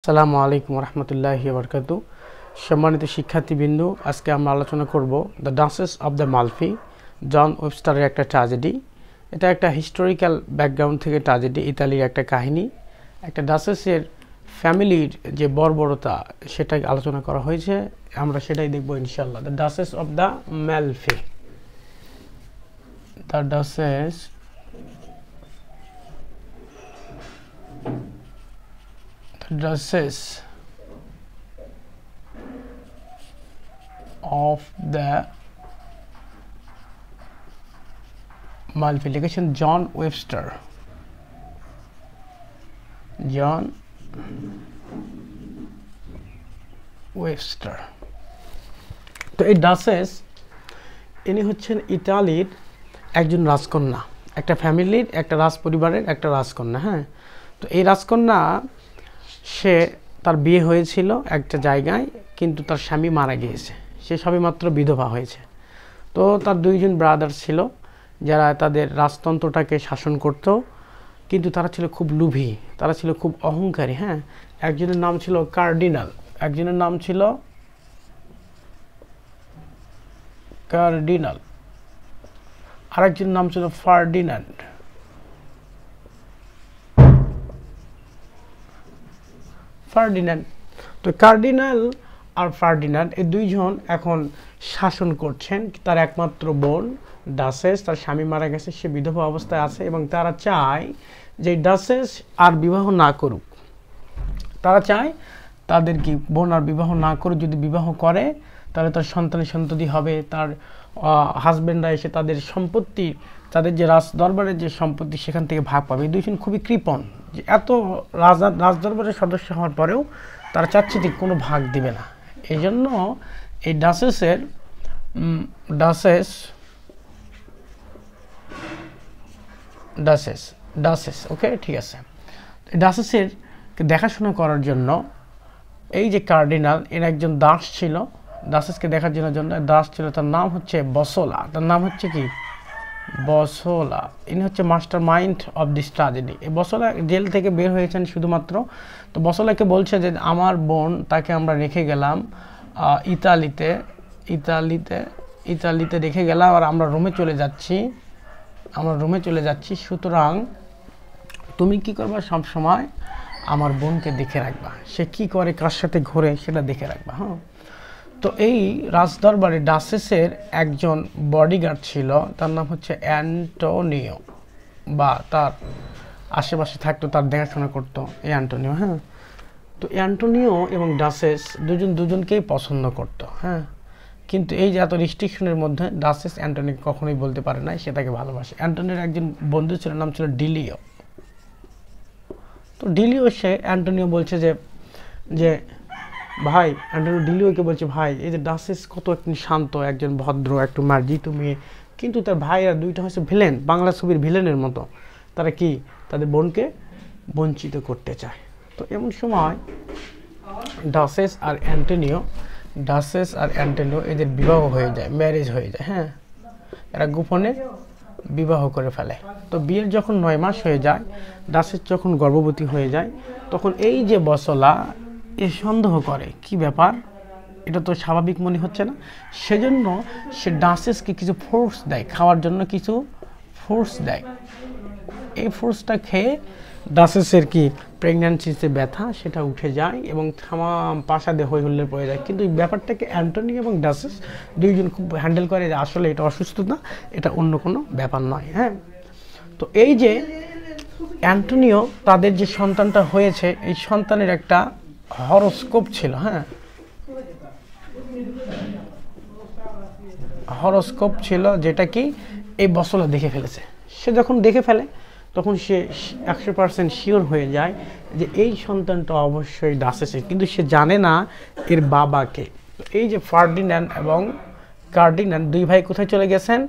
আসসালামু আলাইকুম রহমতুল্লাহি বারকাতু। সম্মানিত শিক্ষার্থীবৃন্দ, আজকে আমরা আলোচনা করব the Duchess of the Malfi, John ওয়েবস্টারের একটা ট্র্যাজেডি। এটা একটা হিস্টোরিক্যাল ব্যাকগ্রাউন্ড থেকে ট্র্যাজেডি, ইতালির একটা কাহিনী। একটা ডাচেসের ফ্যামিলির যে বর্বরতা সেটা আলোচনা করা হয়েছে, আমরা সেটাই দেখব ইনশাআল্লাহ। The Duchess of the Malfi, the duchess of the Malfi, লিখেছেন জন ওয়েবস্টার। জন ওয়েবস্টার। তো এই ডাচেস, ইনি হচ্ছেন ইতালির একজন রাজকন্যা, একটা ফ্যামিলির, একটা রাজ পরিবারের একটা রাজকন্যা। হ্যাঁ, তো এই রাজকন্যা, সে তার বিয়ে হয়েছিল একটা জায়গায়, কিন্তু তার স্বামী মারা গিয়েছে, সে সবেমাত্র বিধবা হয়েছে। তো তার দুইজন ব্রাদার ছিল যারা তাদের রাজতন্ত্রটাকে শাসন করত, কিন্তু তারা ছিল খুব লোভী, তারা ছিল খুব অহংকারী। হ্যাঁ, একজনের নাম ছিল কার্ডিনাল, একজনের নাম ছিল কার্ডিনাল, আরেকজনের নাম ছিল ফার্ডিনান্ড। তো কার্ডিনাল আর ফার্ডিনান্ড, এই দুইজন এখন শাসন করছেন। তার একমাত্র বোন ডাচেস, তার স্বামী মারা গেছে, সে বিধবা অবস্থায় আছে, এবং তারা চায় যে ডাচেস আর বিবাহ না করুক। তারা চায় তাদের কি বোন আর বিবাহ না করুক, যদি বিবাহ করে তাহলে তার সন্ততি হবে, তার হাজব্যান্ডরা এসে তাদের সম্পত্তি, তাদের যে রাজ দরবারের যে সম্পত্তি সেখান থেকে ভাগ পাবে। এই দুইজন খুবই কৃপণ, যে এত রাজদরবারের সদস্য হওয়ার পরেও তারা চাচ্ছে যে কোনো ভাগ দিবে না। এই জন্য এই ডাচেস ওকে, ঠিক আছে। ডাচেসের দেখাশোনা করার জন্য এই যে কার্ডিনাল, এর একজন দাস ছিল, ডাচেসকে দেখার জন্য দাস ছিল, তার নাম হচ্ছে বসোলা। তার নাম হচ্ছে কি? বসোলা। ইনি হচ্ছে master mind of this tragedy. এই বসোলা জেল থেকে বের হয়েছেন শুধুমাত্র। তো বসোলাকে বলছে যে আমার বোন, তাকে আমরা রেখে গেলাম ইতালিতে রেখে গেলাম, আর আমরা রোমে চলে যাচ্ছি। সুতরাং তুমি কি করবা, সব সময় আমার বোনকে দেখে রাখবা, সে কি করে, কার সাথে ঘোরে, সেটা দেখে রাখবা। হ্যাঁ, তো এই রাজদরবারে ডাচেসের একজন বডিগার্ড ছিল, তার নাম হচ্ছে অ্যান্টোনিও, বা তার আশেপাশে থাকতো, তার দেখাশোনা করতো এই অ্যান্টোনিও। হ্যাঁ, তো অ্যান্টোনিও এবং ডাচেস দুজনকেই পছন্দ করতো। হ্যাঁ, কিন্তু এই যে এত রিস্ট্রিকশনের মধ্যে ডাচেস অ্যান্টোনিওকে কখনোই বলতে পারে না সে তাকে ভালোবাসে। অ্যান্টোনিওর একজন বন্ধু ছিল, নাম ছিল ডিলিও। তো ডিলিও, সে অ্যান্টোনিও বলছে যে ভাই, অ্যান্টোনিও ডিলিওকে বলছে, ভাই এই যে ডাচেস কত একজন শান্ত, একজন ভদ্র, একটু মার্জিত মেয়ে, কিন্তু তার ভাইরা দুইটা হচ্ছে ভিলেন, বাংলা ছবির ভিলেনের মতো। তারা কি তাদের বোনকে বঞ্চিত করতে চায়। তো এমন সময় ডাচেস আর অ্যান্টোনিও এদের বিবাহ হয়ে যায়, ম্যারেজ হয়ে যায়। হ্যাঁ, এরা গোপনে বিবাহ করে ফেলে। তো বিয়ের যখন 9 মাস হয়ে যায়, ডাচেস যখন গর্ভবতী হয়ে যায়, তখন এই যে বসোলা এ সন্দেহ করে, কি ব্যাপার, এটা তো স্বাভাবিক মনে হচ্ছে না। সেজন্য সে ডাচেসকে কিছু ফোর্স দেয়, খাওয়ার জন্য কিছু ফোর্স দেয়। এই ফোর্সটা খেয়ে ডাচেসের কি প্রেগন্যান্সির যে ব্যথা সেটা উঠে যায়, এবং থামাম প্রাসাদে হই হুল্লোড় পড়ে যায়। কিন্তু এই ব্যাপারটাকে অ্যান্টোনিও এবং ডাচেস দুইজন খুব হ্যান্ডেল করে, যে আসলে এটা অসুস্থতা, এটা অন্য কোনো ব্যাপার নয়। হ্যাঁ, তো এই যে অ্যান্টোনিও, তাদের যে সন্তানটা হয়েছে, এই সন্তানের একটা হরোস্কোপ ছিল। হ্যাঁ, হরোস্কোপ ছিল, যেটা কি এই বসোলা দেখে ফেলেছে। সে যখন দেখে ফেলে, তখন সে 100% শিওর হয়ে যায় যে এই সন্তানটা অবশ্যই ডাচেসের, কিন্তু সে জানে না এর বাবাকে। এই যে ফার্ডিনান্ড এবং কার্ডিনান্ড, দুই ভাই কোথায় চলে গেছেন?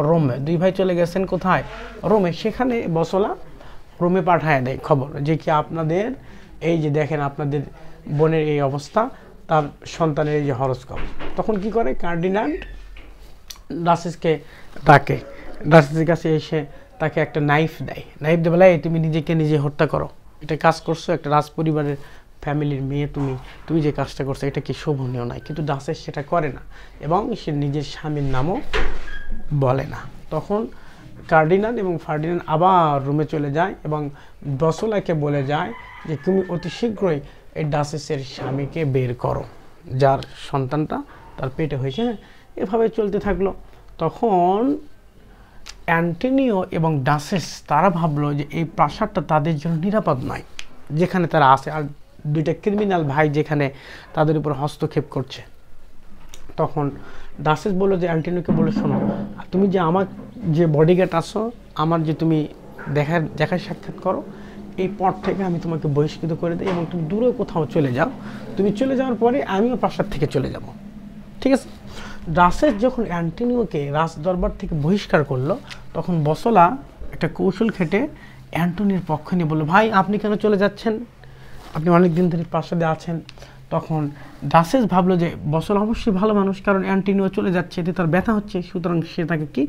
রোমে। দুই ভাই চলে গেছেন কোথায়? রোমে। সেখানে বসোলা রোমে পাঠায় দেয় খবর, যে কি আপনাদের এই যে দেখেন, আপনাদের বোনের এই অবস্থা, তার সন্তানের এই যে হরোস্কোপ। তখন কি করে কার্ডিনান্ড ডাচেসকে ডাকে, ডাচেসের কাছে এসে তাকে একটা নাইফ দেয়, নাইফ দিয়ে বলে, তুমি নিজেকে নিজে হত্যা করো, এটা কাজ করছো, একটা রাজ পরিবারের ফ্যামিলির মেয়ে, তুমি যে কাজটা করছো এটা কি শোভনীয় নয়। কিন্তু ডাচেস সেটা করে না এবং সে নিজের স্বামীর নামও বলে না। তখন কার্ডিনাল এবং ফার্ডিনান্ড আবার রুমে চলে যায় এবং বসলাকে বলে যায় যে তুমি অতি শীঘ্রই এই ডাচেসের স্বামীকে বের করো, যার সন্তানটা তার পেটে হয়েছে। এভাবে চলতে থাকলো। তখন অ্যান্টনিও এবং ডাচেস তারা ভাবলো যে এই প্রাসাদটা তাদের জন্য নিরাপদ নয় যেখানে তারা আছে, আর দুইটা ক্রিমিনাল ভাই যেখানে তাদের উপর হস্তক্ষেপ করছে। তখন ডাচেস বললো যে অ্যান্টনিওকে বলে, শোনো, তুমি যে আমার যে বডিগার্ড আছো, আমার যে তুমি দেখা সাক্ষাৎ করো, এই পথ থেকে আমি তোমাকে বহিষ্কৃত করে দিই এবং তুমি দূরে কোথাও চলে যাও। তুমি চলে যাওয়ার পরে আমিও প্রাসাদ থেকে চলে যাব, ঠিক আছে? ডাচেস যখন অ্যান্টনিওকে রাজ দরবার থেকে বহিষ্কার করলো, তখন বসলা একটা কৌশল খেটে অ্যান্টনির পক্ষ নিয়ে বললো, ভাই আপনি কেন চলে যাচ্ছেন? আপনি অনেক দিন ধরে প্রাসাদে আছেন। তখন ডাচেস ভাবলো যে বসলা অবশ্যই ভালো মানুষ, কারণ অ্যান্টনিও চলে যাচ্ছে, এতে তার ব্যথা হচ্ছে। সুতরাং সে তাকে কি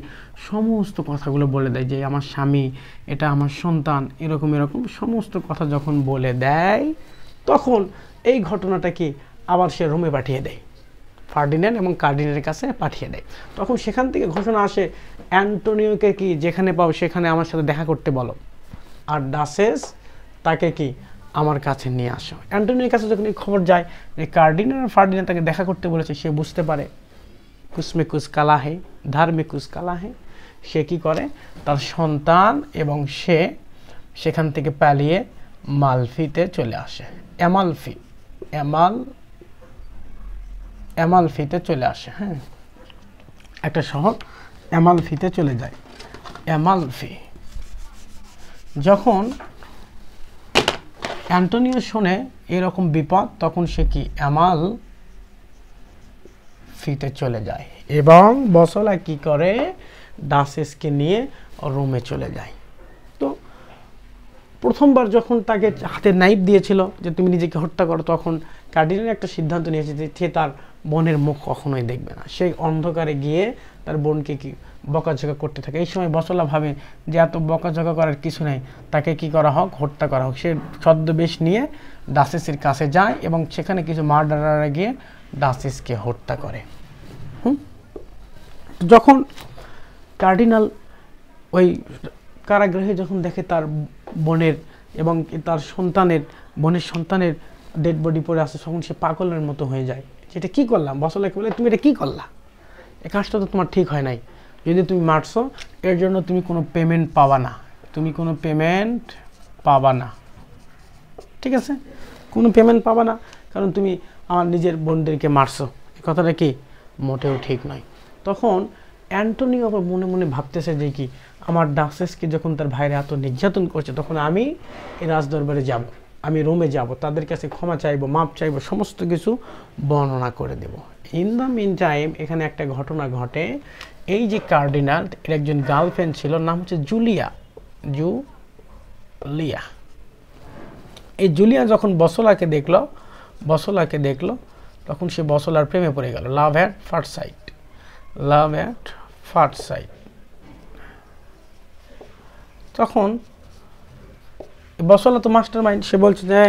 সমস্ত কথাগুলো বলে দেয় যে আমার স্বামী, এটা আমার সন্তান, এরকম এরকম সমস্ত কথা যখন বলে দেয়, তখন এই ঘটনাটা কি আবার সে রোমে পাঠিয়ে দেয়, ফার্ডিন্যান্ড এবং কার্ডিনালের কাছে পাঠিয়ে দেয়। তখন সেখান থেকে ঘোষণা আসে, অ্যান্টনিওকে কি যেখানে পাও সেখানে আমার সাথে দেখা করতে বলো, আর ডাচেস তাকে কি আমার কাছে নিয়ে আসো। অ্যান্টনিওর কাছে যখন এই খবর যায় যে কার্ডিনাল আর ফার্ডিন্যান্ড তাকে দেখা করতে বলেছে, সে বুঝতে পারে কুসমে কুস কালা হে, ধার্মে কুস কালা হে। সে কি করে, তার সন্তান এবং সে সেখান থেকে পালিয়ে মালফিতে চলে আসে। অ্যামালফিতে চলে আসে। হ্যাঁ, একটা শহর অ্যামালফিতে চলে যায়। অ্যামালফি যখন অ্যান্টনিও শোনে এরকম বিপদ, তখন সে কি অ্যামালফিতে চলে যায় এবং বসলা কি করে, ডাচেসকে নিয়ে রোমে চলে যায়। তো প্রথমবার যখন তাকে হাতে নাইফ দিয়েছিল যে তুমি নিজেকে হত্যা করো, তখন কার্ডিনাল একটা সিদ্ধান্ত নিয়েছে যে সে তার বোনের মুখ কখনোই দেখবে না। সেই অন্ধকারে গিয়ে তার বোনকে কি বকাঝকা করতে থাকে। এই সময় বসলা ভাবে যে এত বকাঝকা করার কিছু নেই, তাকে কি করা হোক, হত্যা করা হোক। সে ছদ্মবেশ নিয়ে ডাচেসের কাছে যায় এবং সেখানে কিছু মার্ডাররা গিয়ে ডাচেসকে হত্যা করে। যখন কার্ডিনাল ওই কারাগৃহে যখন দেখে তার বোনের এবং তার বোনের সন্তানের ডেড বডি পড়ে আসে, তখন সে পাগলের মতো হয়ে যায়। যেটা কি করলাম? বসলাকে বলে, তুমি এটা কি করলা? এই কাজটা তো তোমার ঠিক হয় নাই। যদি তুমি মারছো, এর জন্য তুমি কোনো পেমেন্ট পাবা না, ঠিক আছে? কোনো পেমেন্ট পাবা না, কারণ তুমি আমার নিজের বোনদেরকে মারছো। এই কথাটা কি মোটেও ঠিক নয়। তখন অ্যান্টনিও আবার মনে মনে ভাবতেছে যে কি, আমার ডাচেসকে যখন তার ভাইরা এত নির্যাতন করছে, তখন আমি এই রাজদরবারে যাব, আমি রোমে যাব, তাদের কাছে ক্ষমা চাইবো, মাপ চাইবো, সমস্ত কিছু বর্ণনা করে দেব। ইন দ্য মিন টাইম এখানে একটা ঘটনা ঘটে। এই যে কার্ডিনাল, এর একজন গার্লফ্রেন্ড ছিল, নাম হচ্ছে জুলিয়া। এই জুলিয়া যখন বসলাকে দেখলো, তখন সে বসলার প্রেমে পড়ে গেল। লাভ অ্যাট ফার্স্ট সাইট। তখন বসলা তো মাস্টার মাইন্ড, সে বলছে যে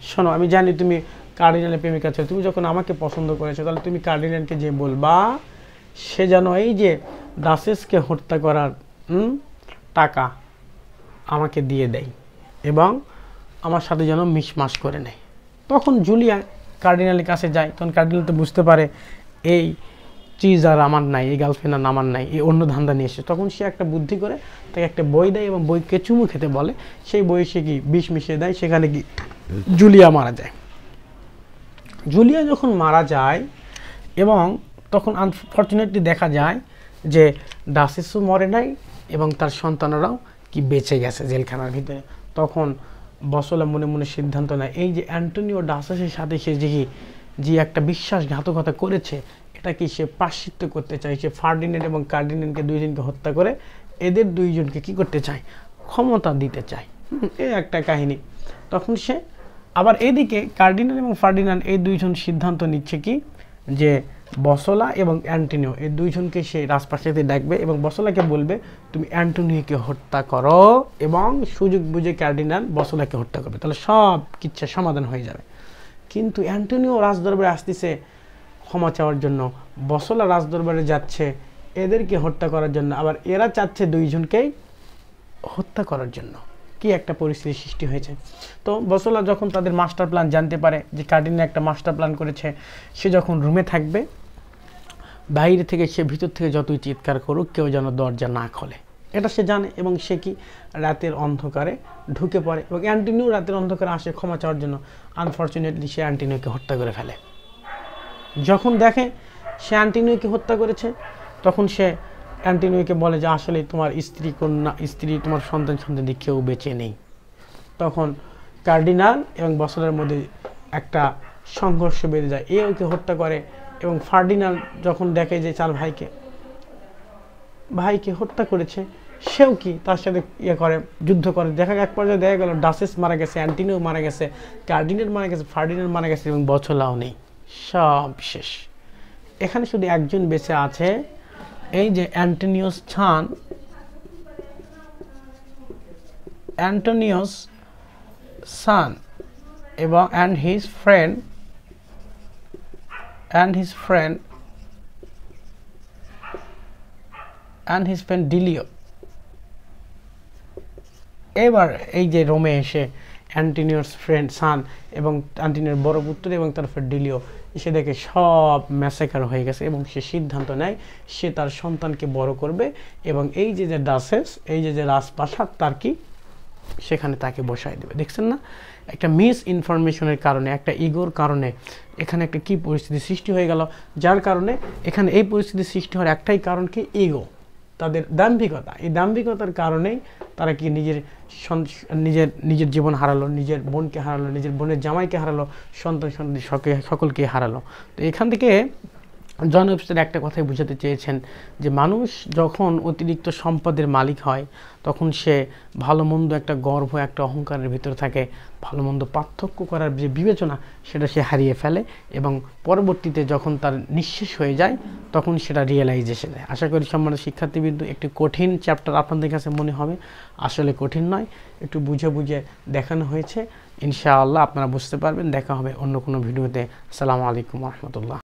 শোনো, আমি জানি তুমি কার্ডিনালের প্রেমিকা ছিল, তুমি যখন আমাকে পছন্দ করেছো, তাহলে তুমি কার্ডিনালকে যে বলবা সে যেন এই যে ডাচেসকে হত্যা করার টাকা আমাকে দিয়ে দেয় এবং আমার সাথে যেন মিশমাশ করে নেয়। তখন জুলিয়া কার্ডিনালের কাছে যায়। তখন কার্ডিনাল তো বুঝতে পারে এই চিজ আর আমার নাই, এই গার্লফ্রেন্ড আর আমার নাই, এই অন্য ধান্দা নিয়ে এসে। তখন সে একটা বুদ্ধি করে তাকে একটা বই দেয় এবং বইকে চুমু খেতে বলে। সেই বইয়ে সে কি বিষ মিশিয়ে দেয়, সেখানে কি জুলিয়া মারা যায়। জুলিয়া যখন মারা যায় এবং তখন আনফর্চুনেটলি দেখা যায় যে ডাচেসও মরে নাই এবং তার সন্তানরাও কি বেঁচে গেছে জেলখানার ভিতরে। তখন বসলা মনে মনে সিদ্ধান্ত নেয়, এই যে অ্যান্টনিও ডাচেসের সাথে সে যে একটা বিশ্বাসঘাতকতা করেছে, এটা কি সে প্রায়শ্চিত্ত করতে চায়। সে ফার্ডিন্যান্ড এবং কার্ডিনালকে দুইজনকে হত্যা করে এদের দুইজনকে কি করতে চায়, ক্ষমতা দিতে চায়। এই একটা কাহিনী। তখন সে আবার এদিকে কার্ডিনাল এবং ফার্ডিন্যান্ড এই দুইজন সিদ্ধান্ত নিচ্ছে কি, যে বসলা এবং অ্যান্টনিও এই দুইজনকে সে রাজপ্রাসাদে ডাকবে এবং বসলাকে বলবে তুমি অ্যান্টনিওকে হত্যা করো, এবং সুযোগ বুঝে কার্ডিনাল বসলাকে হত্যা করবে, তাহলে সব কিচ্ছা সমাধান হয়ে যাবে। কিন্তু অ্যান্টনিও রাজদরবারে আসতেছে ক্ষমা চাওয়ার জন্য, বসলা রাজদরবারে যাচ্ছে এদেরকে হত্যা করার জন্য, আবার এরা চাচ্ছে দুইজনকেই হত্যা করার জন্য। কি একটা পরিস্থিতির সৃষ্টি হয়েছে। তো বসলা যখন তাদের মাস্টার প্ল্যান জানতে পারে যে কার্ডিনাল একটা মাস্টার প্ল্যান করেছে, সে যখন রুমে থাকবে, বাইরে থেকে সে ভিতর থেকে যতই চিৎকার করুক কেউ যেন দরজা না খোলে, এটা সে জানে। এবং সে কি রাতের অন্ধকারে ঢুকে পড়ে এবং অ্যান্টনিও রাতের অন্ধকারে আসে ক্ষমা চাওয়ার জন্য। আনফর্চুনেটলি সে অ্যান্টনিওকে হত্যা করে ফেলে। যখন দেখে সে অ্যান্টনিওকে হত্যা করেছে, তখন সে অ্যান্টনিওকে বলে যে আসলে তোমার স্ত্রী তোমার সন্তান কেউ বেঁচে নেই। তখন কার্ডিনাল এবং বসলার মধ্যে একটা সংঘর্ষ বেড়ে যায়, এ ওকে হত্যা করে। এবং ফার্ডিনান্ড যখন দেখে যে চার ভাইকে হত্যা করেছে, সেও কি তার সাথে করে, যুদ্ধ করে। এক পর্যায়ে দেখা গেল ডাসেস মারা গেছে, অ্যান্টনিও মারা গেছে, কার্ডিনাল মারা গেছে, ফার্ডিনান্ড মারা গেছে এবং বছলাও নেই, সব শেষ। এখানে শুধু একজন বেঁচে আছে, এই যে অ্যান্টনিওস সান এবং and his friend ডিলিও। এবার এই যে রোমে এসে অ্যান্টনিওর ফ্রেন্ড সান এবং অ্যান্টনিওর বড় পুত্র এবং তার ফ্রেন্ড ডিলিও এসে দেখে সব ম্যাসাকার হয়ে গেছে এবং সে সিদ্ধান্ত নেয় সে তার সন্তানকে বড় করবে এবং এই যে ডাসেস, এই যে রাজপ্রাসাদ তার কি সেখানে তাকে বসায় দেবে। দেখছেন না, একটা মিস ইনফরমেশনের কারণে, একটা ইগোর কারণে এখানে একটা কি পরিস্থিতি সৃষ্টি হয়ে গেল, যার কারণে এখানে এই পরিস্থিতি সৃষ্টি হওয়ার একটাই কারণ কি, ইগো, তাদের দাম্ভিকতা। এই দাম্ভিকতার কারণেই তারা কি নিজের জীবন হারালো, নিজের বোনকে হারালো, নিজের বোনের জামাইকে হারালো, সন্তান সকলকে হারালো। তো এখান থেকে জন ওয়েবস্টার একটা কথাই বোঝাতে চেয়েছেন যে মানুষ যখন অতিরিক্ত সম্পদের মালিক হয় তখন সে ভালো মন্দ একটা গর্ব, একটা অহংকারের ভিতরে থাকে, ভালো মন্দ পার্থক্য করার যে বিবেচনা সেটা সে হারিয়ে ফেলে এবং পরবর্তীতে যখন তার নিঃশেষ হয়ে যায় তখন সেটা রিয়েলাইজেশন হয়। আশা করি সম্মানিত শিক্ষার্থীবৃন্দ একটি কঠিন চ্যাপ্টার আপনাদের কাছে মনে হবে, আসলে কঠিন নয়, একটু বুঝে দেখানো হয়েছে। ইনশাআল্লাহ আপনারা বুঝতে পারবেন। দেখা হবে অন্য কোনো ভিডিওতে। আসসালামু আলাইকুম ওয়া রাহমাতুল্লাহ।